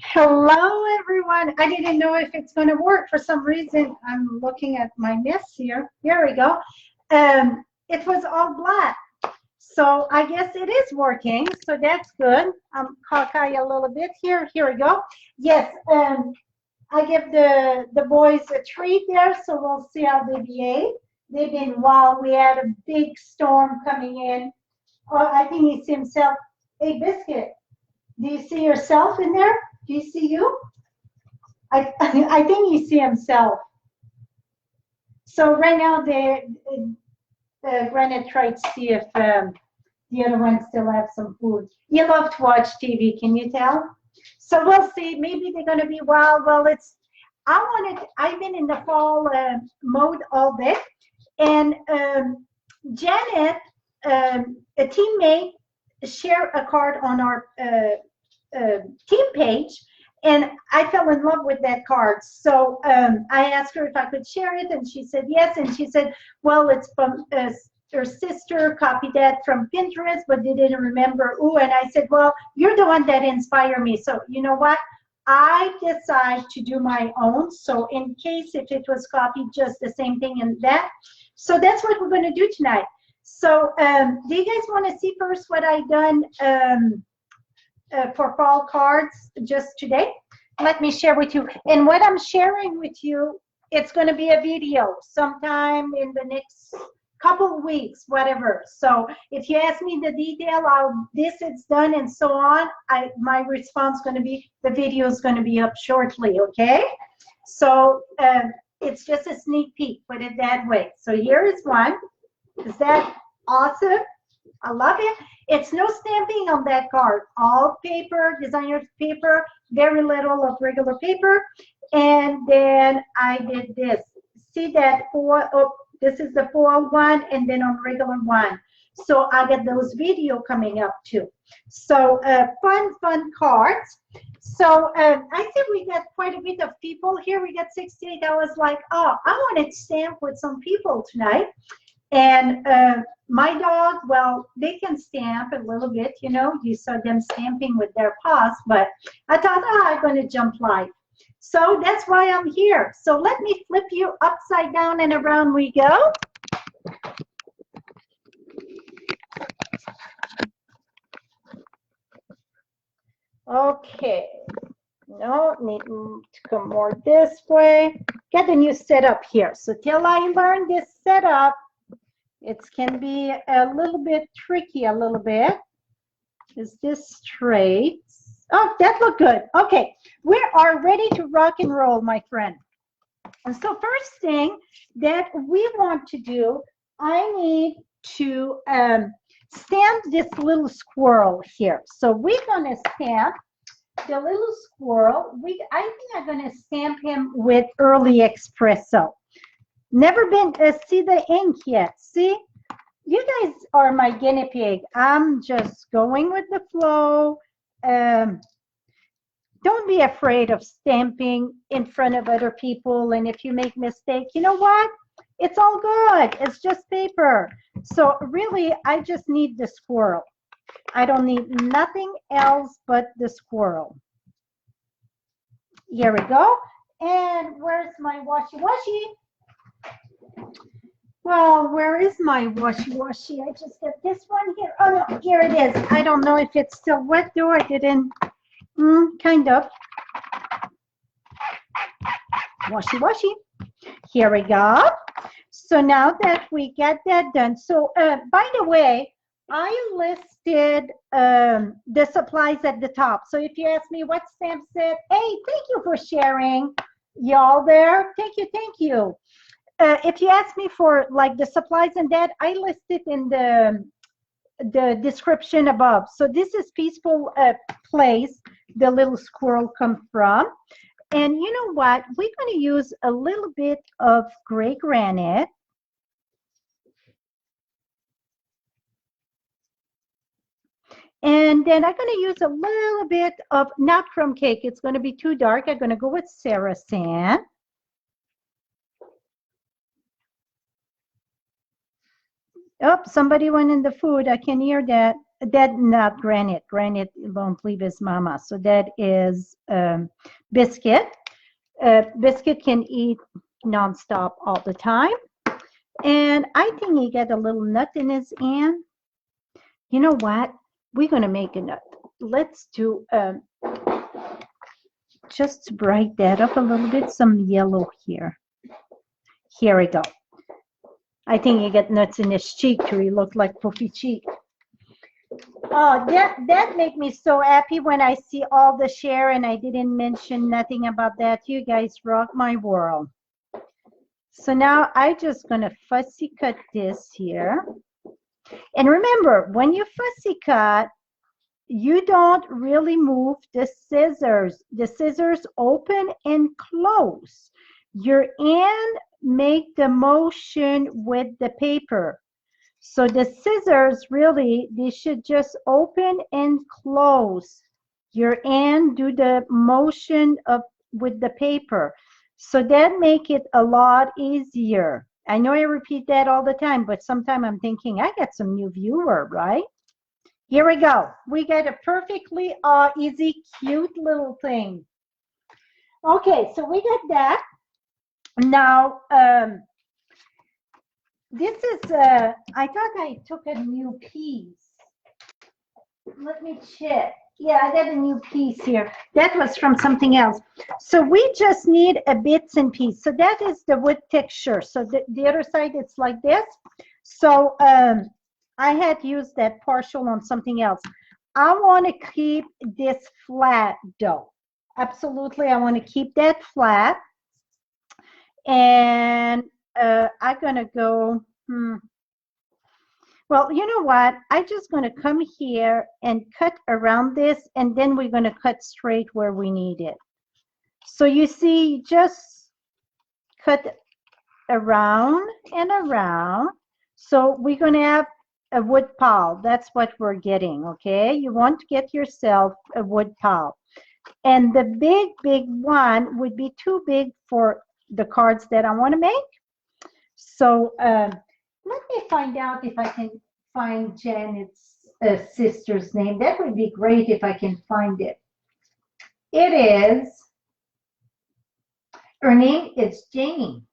Hello, everyone. I didn't know if it's going to work for some reason. I'm looking at my mess here. Here we go. It was all black. So I guess it is working. So that's good. I'm cockeye a little bit here. Here we go. Yes. I give the boys a treat there. So we'll see how they behave. They've been wild. We had a big storm coming in. Oh, I think he sees himself. Hey, Biscuit. Do you see yourself in there? Do you see you? I think you see himself. So right now, the Granite tried to see if the other ones still have some food. You love to watch TV, can you tell? So we'll see. Maybe they're going to be wild. Well, I've been in the fall mode all day. And Janet, a teammate, shared a card on our team page, and I fell in love with that card. So I asked her if I could share it, and she said yes. And she said, well, it's from her sister copied that from Pinterest, but they didn't remember. Ooh, and I said, well, you're the one that inspired me. So you know what? I decide to do my own. So in case if it was copied, just the same thing and that. So that's what we're going to do tonight. So do you guys want to see first what I done for fall cards just today? Let me share with you. And what I'm sharing with you, it's going to be a video sometime in the next couple of weeks, whatever. So if you ask me the detail, how this is done and so on, my response is going to be, the video is going to be up shortly, okay? So it's just a sneak peek, put it that way. So here is one. Is that awesome? I love it. It's no stamping on that card. All paper, designer's paper, very little of regular paper. And then I did this. See that this is the foil one and then on regular one. So I get those video coming up too. So fun cards. So I think we got quite a bit of people here. We got 68. I was like, oh, I want to stamp with some people tonight. And my dog, well, they can stamp a little bit, you know. You saw them stamping with their paws, but I thought, oh, I'm going to jump live. So that's why I'm here. So let me flip you upside down and around we go. Okay. No, need to come more this way. Get a new setup here. So till I learn this setup, it can be a little bit tricky, a little bit. Is this straight? Oh, that looked good. Okay, we are ready to rock and roll, my friend. And so first thing that we want to do, I need to stamp this little squirrel here. So we're going to stamp the little squirrel. I think I'm going to stamp him with early espresso. Never been see the ink yet. See, you guys are my guinea pig. I'm just going with the flow. Don't be afraid of stamping in front of other people. And if you make mistake, you know what? It's all good. It's just paper. So really, I just need the squirrel. I don't need nothing else but the squirrel. Here we go. And where's my washi-washi? Well, where is my washi-washi? I just got this one here. Oh, no, here it is. I don't know if it's still wet, though. I didn't, kind of. Washi-washi. Here we go. So now that we get that done. So, by the way, I listed the supplies at the top. So if you ask me what stamp set, hey, thank you for sharing. Y'all there? Thank you, thank you. If you ask me for like the supplies and that, I listed in the description above. So this is Peaceful Place, the little squirrel come from. And you know what? We're going to use a little bit of gray granite. And then I'm going to use a little bit of, not crumb cake. It's going to be too dark. I'm going to go with Sarah Sand. Oh, somebody went in the food. I can hear that. that not Granite. Granite won't leave his mama. So that is Biscuit. Biscuit can eat nonstop all the time. And I think he got a little nut in his hand. You know what? We're going to make a nut. Let's do, just to brighten that up a little bit, some yellow here. Here we go. I think he got nuts in his cheek too. He looked like puffy cheek. Oh, that make me so happy when I see all the share, and I didn't mention nothing about that. You guys rock my world. So now I just gonna fussy cut this here. And remember, when you fussy cut, you don't really move the scissors. The scissors open and close. Your hand make the motion with the paper. So the scissors really, they should just open and close. Your hand do the motion of with the paper. So that make it a lot easier. I know I repeat that all the time, but sometimes I'm thinking I got some new viewer, right? Here we go. We got a perfectly easy, cute little thing. Okay, so we got that. Now, this is, I thought I took a new piece. Let me check. Yeah, I got a new piece here. That was from something else. So we just need a bits and pieces. So that is the wood texture. So the other side, it's like this. So I had used that partial on something else. I want to keep this flat though. Absolutely, I want to keep that flat. And I'm going to go, well, you know what? I'm just going to come here and cut around this, and then we're going to cut straight where we need it. So you see, just cut around and around. So we're going to have a wood pile. That's what we're getting, okay? You want to get yourself a wood pile. And the big one would be too big for the cards that I want to make. So let me find out if I can find Janet's sister's name. That would be great if I can find it. It is, her name is Janie.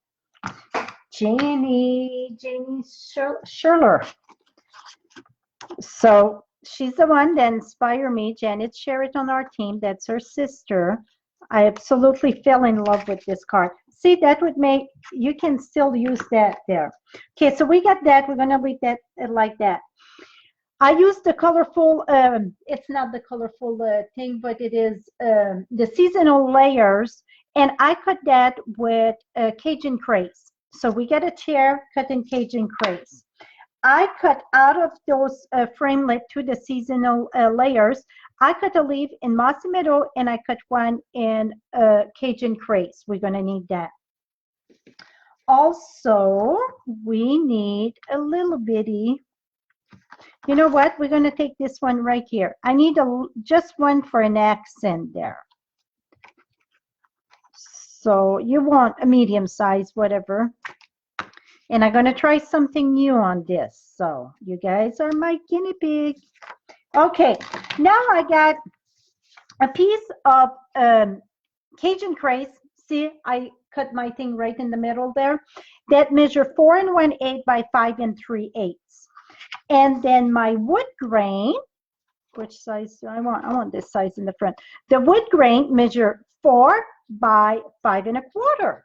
Janie Scherler. So she's the one that inspired me. Janet Sherritt on our team. That's her sister. I absolutely fell in love with this card. See, that would make, you can still use that there. Okay, so we got that. We're going to leave that like that. I used the colorful, it's not the colorful thing, but it is the seasonal layers. And I cut that with Cajun craze. So we got a chair cut in Cajun craze. I cut out of those framelit to the seasonal layers. I cut a leaf in Mossy Meadow, and I cut one in Cajun craze. We're going to need that. Also, we need a little bitty, you know what? We're going to take this one right here. I need just one for an accent there. So you want a medium size, whatever. And I'm going to try something new on this. So you guys are my guinea pig. Okay, now I got a piece of Cajun craze. See, I cut my thing right in the middle there. That measure 4 1/8 by 5 3/8. And then my wood grain, which size do I want? I want this size in the front. The wood grain measure 4 by 5 1/4.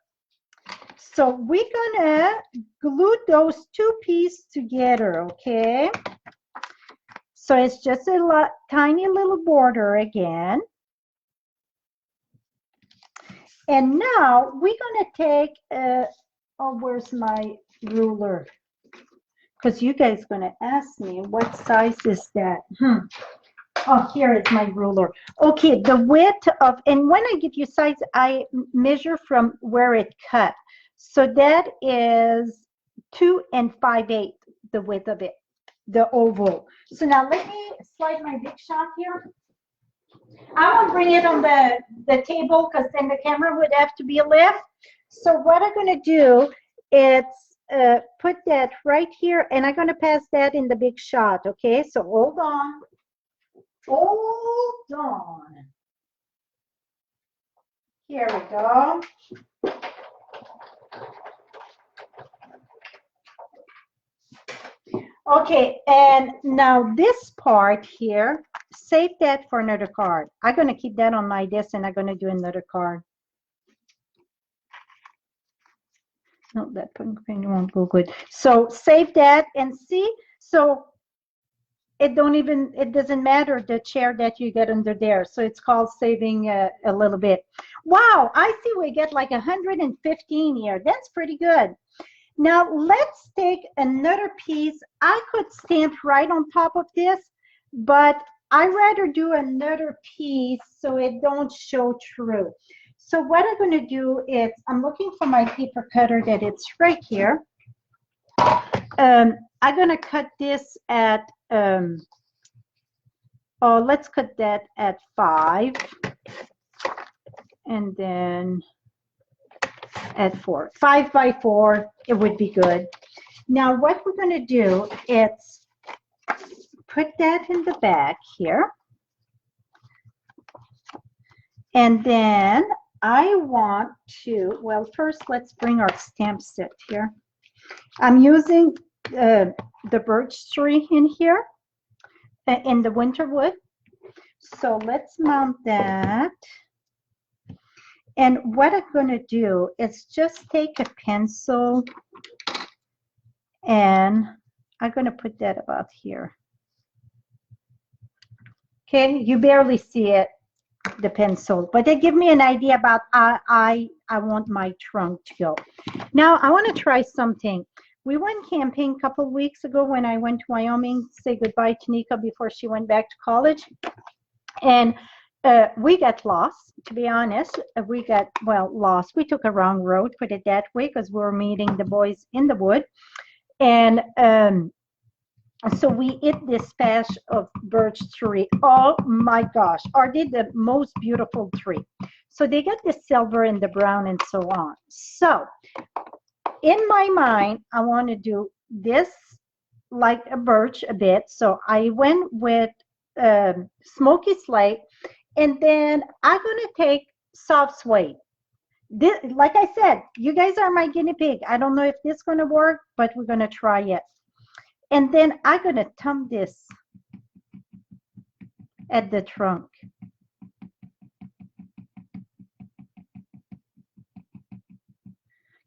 So we're gonna glue those two pieces together, okay? So it's just a tiny little border again. And now we're gonna take, oh, where's my ruler? Because you guys gonna ask me, what size is that? Oh, here is my ruler. Okay, the width of, and when I give you size, I measure from where it cut. So that is 2 5/8, the width of it, the oval. So now let me slide my big shot here. I won't bring it on the table because then the camera would have to be lift. So what I'm going to do is put that right here, and I'm going to pass that in the big shot, okay? So hold on. Hold on. Here we go. Okay, and now this part here, save that for another card. I'm going to keep that on my desk, and I'm going to do another card. No, that pink pen won't go good. So save that and see. So it doesn't matter the chair that you get under there. So it's called saving a little bit. Wow, I see we get like 115 here. That's pretty good. Now let's take another piece. I could stamp right on top of this, but I rather do another piece so it don't show through. So what I'm going to do is I'm looking for my paper cutter that it's right here. I'm going to cut this at, let's cut that at 5 and then at 4. 5 by 4, it would be good. Now what we're going to do is put that in the back here. And then I want to, well, first let's bring our stamp set here. I'm using the birch tree in here, in the winter wood. So let's mount that. And what I'm going to do is just take a pencil and I'm going to put that about here. Okay, you barely see it, the pencil, but they give me an idea about I want my trunk to go. Now I want to try something. We went camping a couple of weeks ago when I went to Wyoming to say goodbye to Nika before she went back to college. And we got lost, to be honest. We got, well, lost. We took a wrong road, put it that way, because we were meeting the boys in the wood. And so we hit this patch of birch tree. Oh my gosh, are they the most beautiful tree? So they got the silver and the brown and so on. So in my mind, I want to do this like a birch a bit. So I went with smoky slate, and then I'm going to take soft suede. This, like I said, you guys are my guinea pig. I don't know if this is going to work, but we're going to try it. And then I'm going to thumb this at the trunk.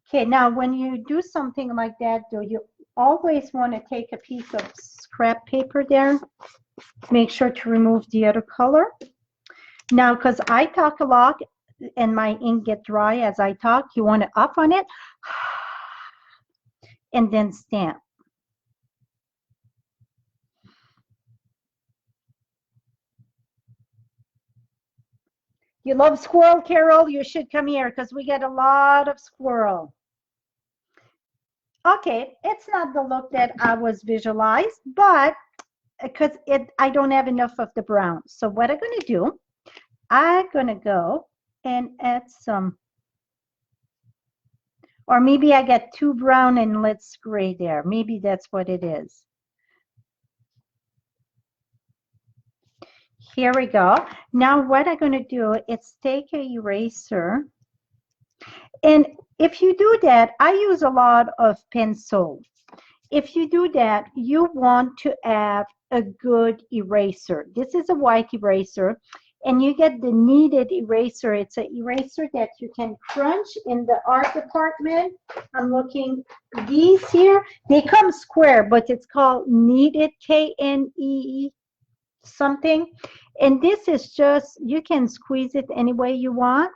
Okay, now when you do something like that, do you always want to take a piece of scrap paper there? Make sure to remove the other color. Now, because I talk a lot and my ink get dry as I talk, you want to up on it and then stamp. You love squirrel, Carol? You should come here because we get a lot of squirrel. Okay, it's not the look that I was visualized, but because I don't have enough of the brown. So what I'm going to do, I'm going to go and add some, or maybe I get too brown and let's gray there. Maybe that's what it is. Here we go. Now what I'm going to do is take an eraser. And if you do that, I use a lot of pencil. If you do that, you want to have a good eraser. This is a white eraser, and you get the kneaded eraser. It's an eraser that you can crunch in the art department. I'm looking, these here, they come square, but it's called kneaded, K-N-E-E something. And this is just, you can squeeze it any way you want.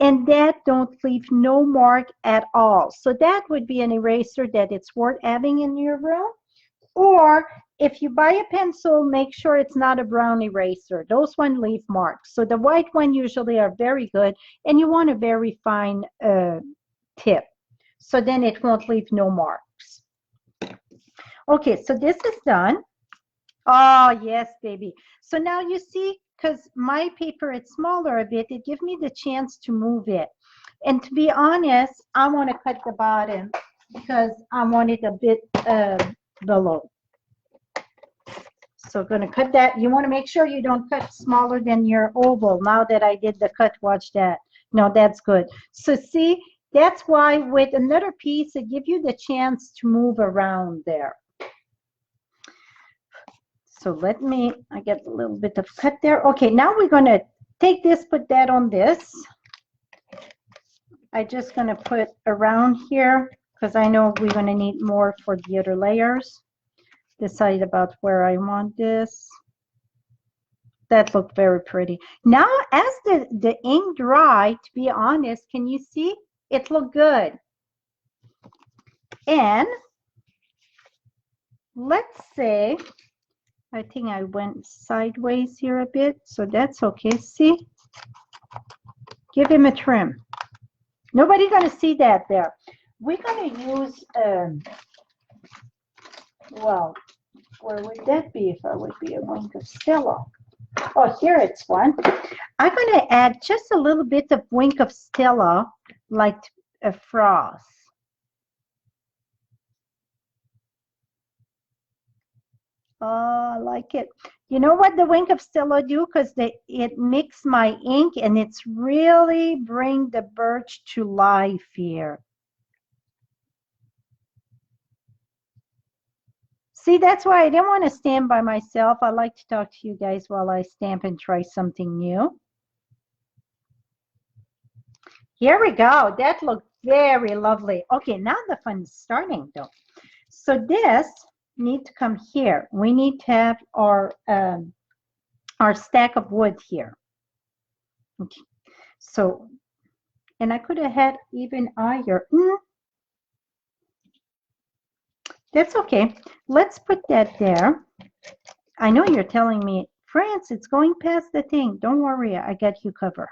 And that don't leave no mark at all. So that would be an eraser that it's worth having in your room. Or if you buy a pencil, make sure it's not a brown eraser. Those ones leave marks. So the white one usually are very good. And you want a very fine tip. So then it won't leave no marks. Okay, so this is done. Oh, yes, baby. So now you see, because my paper is smaller a bit, it gives me the chance to move it. And to be honest, I want to cut the bottom. because I want it a bit below. So going to cut that. You want to make sure you don't cut smaller than your oval. Now that I did the cut, watch that. No, that's good. So see, that's why with another piece, it gives you the chance to move around there. So let me, I get a little bit of cut there. Okay, now we're going to take this, put that on this. I'm just going to put around here because I know we're going to need more for the other layers. Decide about where I want this. That looked very pretty. Now, as the ink dried, to be honest, can you see? It looked good. And let's say, I think I went sideways here a bit, so that's okay. See? Give him a trim. Nobody's going to see that there. We're going to use, well, where would that be if I would be a wink of Stella? Oh, here it's one. I'm going to add just a little bit of wink of Stella, like a frost. Oh, I like it. You know what the wink of Stella do? Because it mix my ink and it's really bring the birch to life here. See, that's why I didn't want to stand by myself. I like to talk to you guys while I stamp and try something new. Here we go. That looked very lovely. Okay, now the fun is starting though. So this need to come here. We need to have our stack of wood here. Okay. So, and I could have had even higher. That's okay. Let's put that there. I know you're telling me, France, it's going past the thing. Don't worry, I got you covered.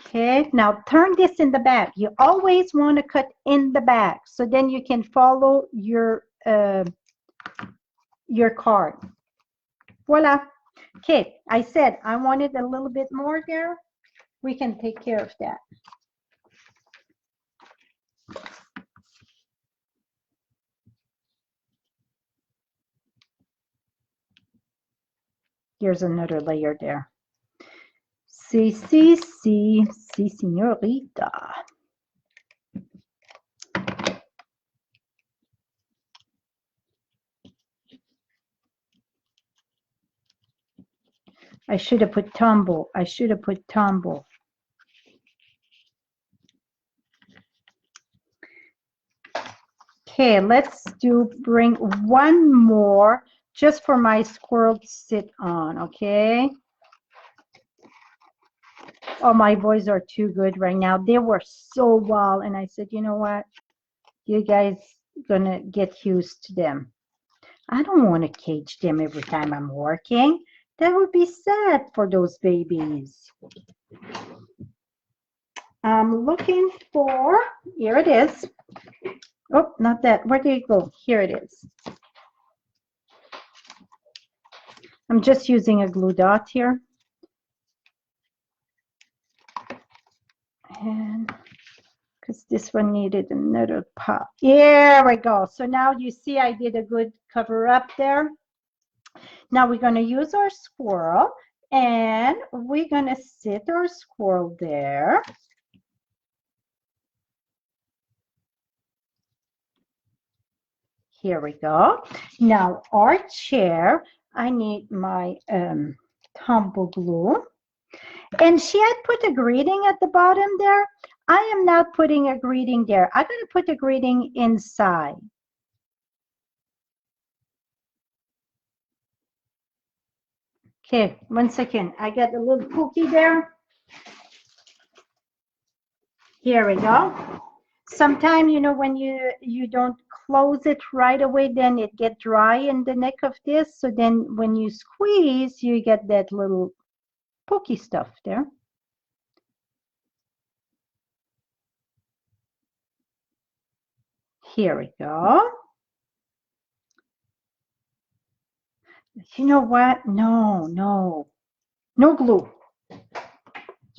Okay, now turn this in the back. You always want to cut in the back so then you can follow your card. Voila. Okay, I said I wanted a little bit more there. We can take care of that. Here's another layer there. Si, señorita. I should have put tumble. I should have put tumble. Okay, let's bring one more just for my squirrel to sit on, okay? Oh, my boys are too good right now. They were so wild, and I said, you know what? You guys gonna get used to them. I don't want to cage them every time I'm working. That would be sad for those babies. I'm looking for, here it is. Oh, not that. Where did it go? Here it is. I'm just using a glue dot here. And because this one needed another pop. Here we go. So now you see I did a good cover up there. Now we're going to use our squirrel and we're going to sit our squirrel there. Here we go. Now our chair, I need my tumble glue. And she had put a greeting at the bottom there. I am not putting a greeting there. I'm going to put a greeting inside. Okay, 1 second. I got a little cookie there. Here we go. Sometimes, you know, when you don't close it right away, then it get dry in the neck of this. So then when you squeeze, you get that little pokey stuff there. Here we go. You know what? No glue.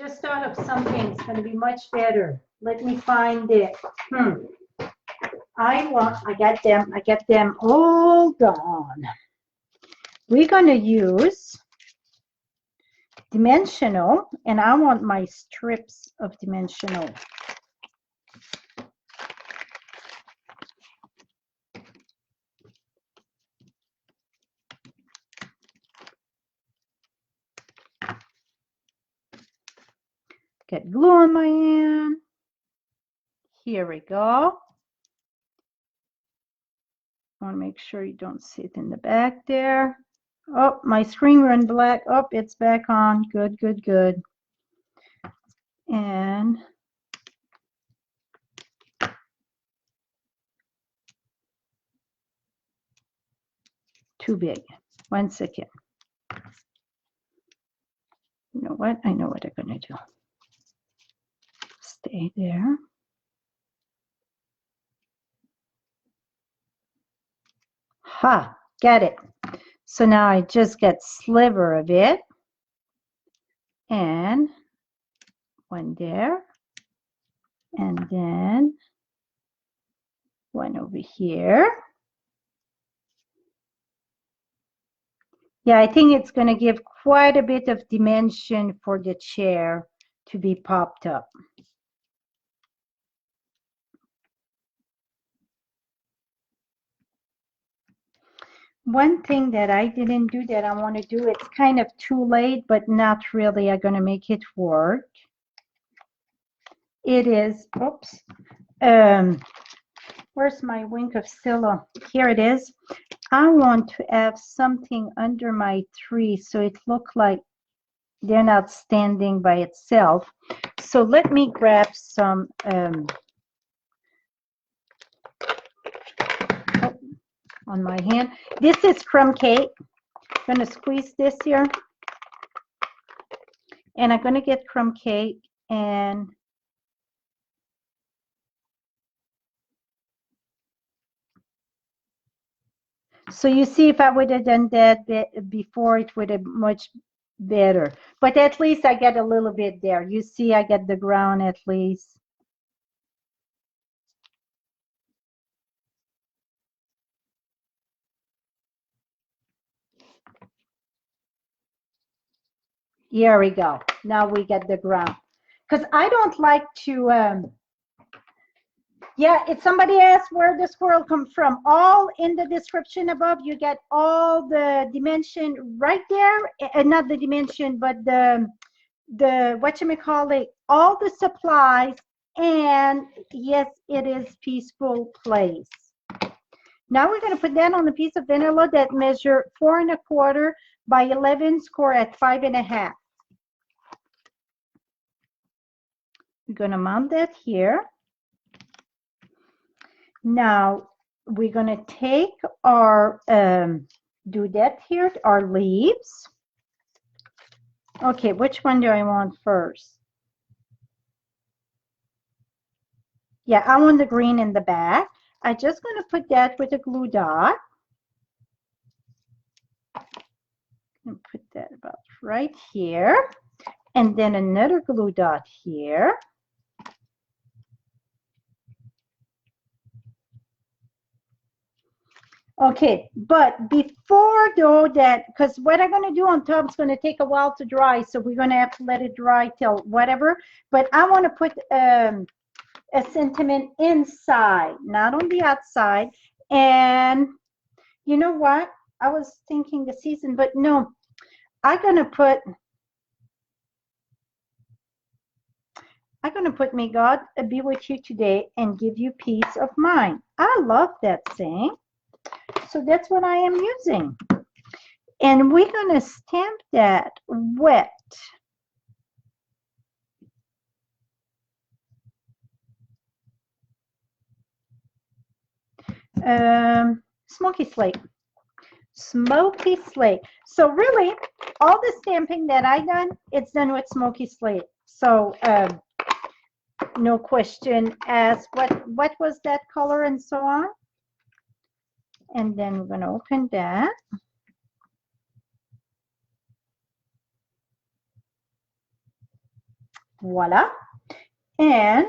Just thought of something. It's going to be much better. Let me find it. I get them. Hold on. We're going to use dimensional, and I want my strips of dimensional. Get glue on my hand. Here we go. I want to make sure you don't see it in the back there. Oh, my screen went black. Oh, it's back on. Good, good, good. And too big. 1 second. You know what? I know what I'm going to do. Stay there. Ha, got it. So now I just get sliver of it. And one there. And then one over here. Yeah, I think it's going to give quite a bit of dimension for the chair to be popped up. One thing that I didn't do that I want to do, it's kind of too late, but not really. I'm going to make it work. It is, oops, where's my wink of Scylla? Here it is. I want to have something under my tree so it looks like they're not standing by itself. So let me grab some on my hand. This is crumb cake. I'm going to squeeze this here. And I'm going to get crumb cake and so you see, if I would have done that before, it would have much better. But at least I get a little bit there. You see, I get the ground at least. Here we go. Now we get the ground. Because I don't like to, yeah, if somebody asks where the squirrel comes from, all in the description above, you get all the dimension right there. Not the dimension, but the whatchamacallit, all the supplies. And yes, it is peaceful place. Now we're going to put that on a piece of vanilla that measure 4 1/4 by 11 score at 5 1/2. We're going to mount that here. Now we're going to take our doodad here, our leaves. Okay, which one do I want first? Yeah, I want the green in the back. I'm just going to put that with a glue dot. And put that about right here. And then another glue dot here. Okay, but before though that, because what I'm going to do on top is going to take a while to dry, so we're going to have to let it dry till whatever. But I want to put a sentiment inside, not on the outside. And you know what? I was thinking the season, but no, I'm going to put may God be with you today and give you peace of mind. I love that saying. So that's what I am using. And we're going to stamp that wet. Smoky slate. Smoky slate. So really, all the stamping that I done, it's done with smoky slate. So no question as what was that color and so on. And then we're going to open that. Voila. And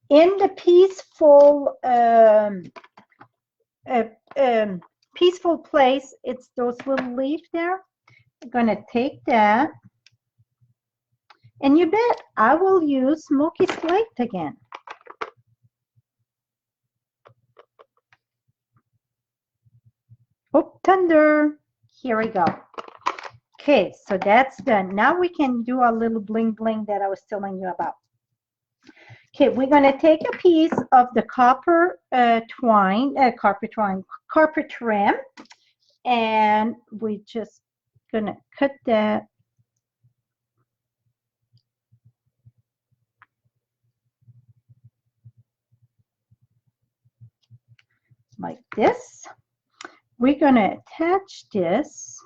in the peaceful peaceful place, it's those little leaves there. I'm gonna take that, and you bet I will use Smoky Slate again. Oh, thunder. Here we go. Okay, so that's done. Now we can do a little bling bling that I was telling you about. Okay, we're going to take a piece of the copper copper trim, and we're just going to cut that like this. We're going to attach this.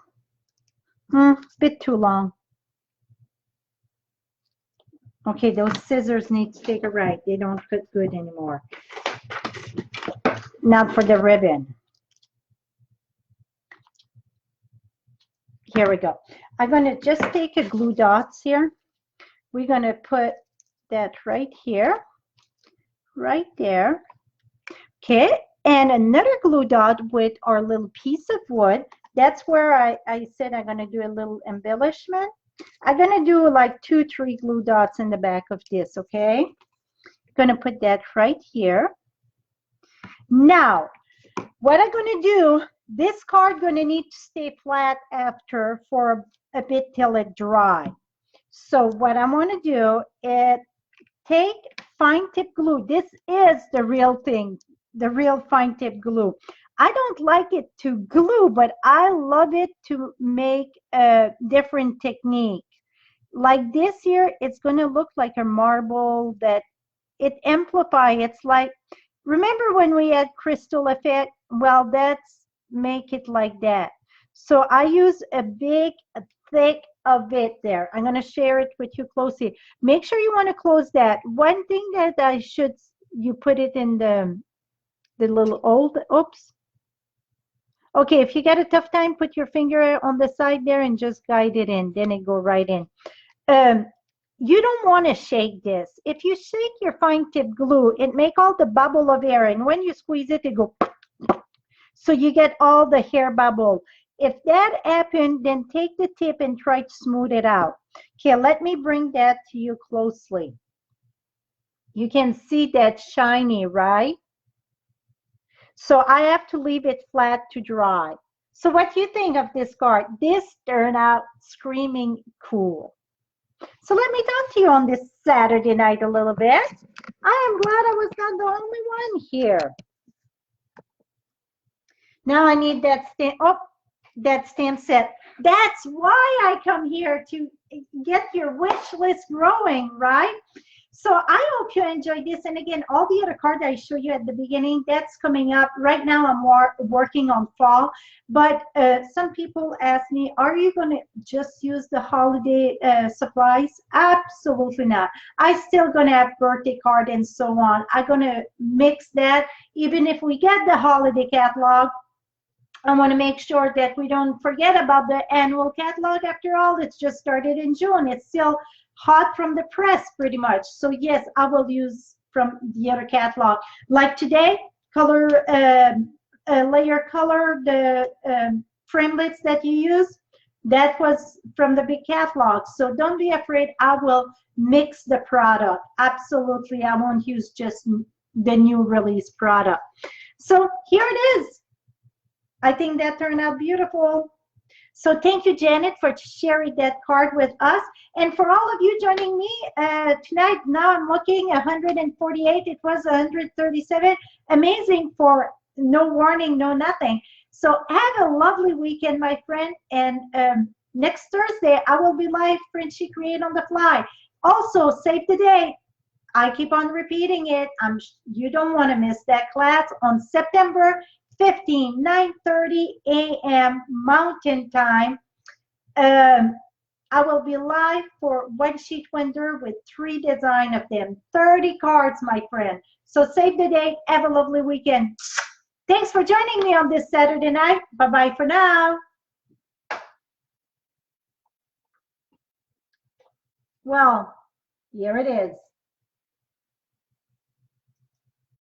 Bit too long. Okay, those scissors need to take a right. They don't cut good anymore. Not for the ribbon. Here we go. I'm going to just take a glue dots here. We're going to put that right here, right there. Okay, and another glue dot with our little piece of wood. That's where I said I'm going to do a little embellishment. I'm going to do like 2-3 glue dots in the back of this, okay? Going to put that right here. Now, what I'm going to do, this card going to need to stay flat after for a bit till it dry. So what I want to do is take fine tip glue. This is the real thing, the real fine tip glue. I don't like it to glue, but I love it to make a different technique. Like this here, it's going to look like a marble that it amplifies. It's like, remember when we had crystal effect? Well, that's make it like that. So I use a big, thick of it there. I'm going to share it with you closely. Make sure you want to close that. One thing that you put it in the little old, oops. Okay, if you get a tough time, put your finger on the side there and just guide it in. Then it go right in. You don't want to shake this. If you shake your fine tip glue, it make all the bubble of air. And when you squeeze it, it go. So you get all the hair bubble. If that happened, then take the tip and try to smooth it out. Okay, let me bring that to you closely. You can see that shiny, right? So I have to leave it flat to dry. So what do you think of this card? This turned out screaming cool. So let me talk to you on this Saturday night a little bit. I am glad I was not the only one here. Now I need that stamp. Oh, that stamp set. That's why I come here, to get your wish list growing, right? So I hope you enjoyed this. And again, all the other cards I showed you at the beginning, that's coming up. Right now I'm working on fall. But some people ask me, are you going to just use the holiday supplies? Absolutely not. I still going to have birthday card and so on. I'm going to mix that. Even if we get the holiday catalog, I want to make sure that we don't forget about the annual catalog. After all, it's just started in June. It's still hot from the press pretty much. So yes, I will use from the other catalog. Like today, color, layer color, the framelits that you use, that was from the big catalog. So don't be afraid, I will mix the product. Absolutely, I won't use just the new release product. So here it is. I think that turned out beautiful. So thank you, Janet, for sharing that card with us. And for all of you joining me tonight, now I'm looking 148. It was 137. Amazing for no warning, no nothing. So have a lovely weekend, my friend. And next Thursday, I will be live, Frenchie Create on the Fly. Also, save the date. I keep on repeating it. You don't want to miss that class on September 15, 9:30 a.m. Mountain Time. I will be live for One Sheet Wonder with 3 designs of them. 30 cards, my friend. So save the date. Have a lovely weekend. Thanks for joining me on this Saturday night. Bye-bye for now. Well, here it is.